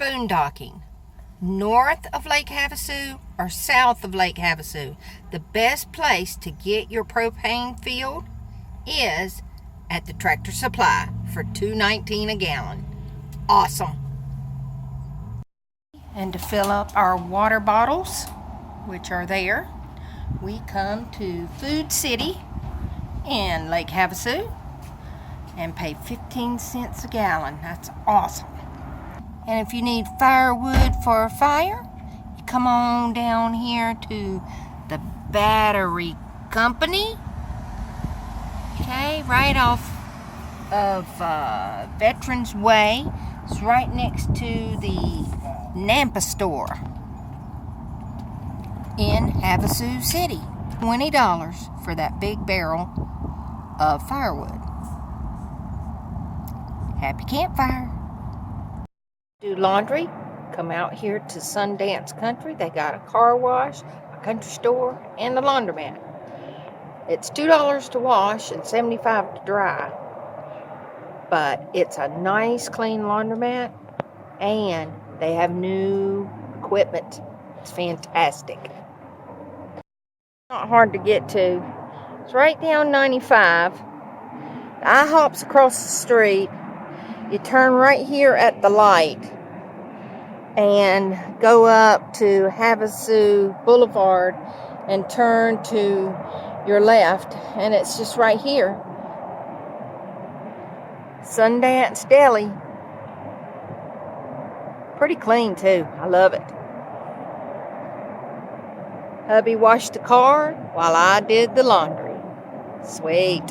boondocking, north of Lake Havasu or south of Lake Havasu, the best place to get your propane filled is at the Tractor Supply for $2.19 a gallon. Awesome. And to fill up our water bottles, which are there, we come to Food City in Lake Havasu and pay 15 cents a gallon. That's awesome. And if you need firewood for a fire, you come on down here to the Battery Company. Okay, right off of Veterans Way. It's right next to the Nampa store in Havasu City. $20 for that big barrel of firewood. Happy campfire. Do laundry, come out here to Sundance Country. They got a car wash, a country store, and a laundromat. It's $2 to wash and $75 to dry. But it's a nice, clean laundromat, and they have new equipment. It's fantastic. Not hard to get to. It's right down 95. The IHOP's across the street. You turn right here at the light and go up to Havasu Boulevard and turn to your left, and it's just right here. Sundance Deli. Pretty clean too. I love it. Hubby washed the car while I did the laundry. Sweet.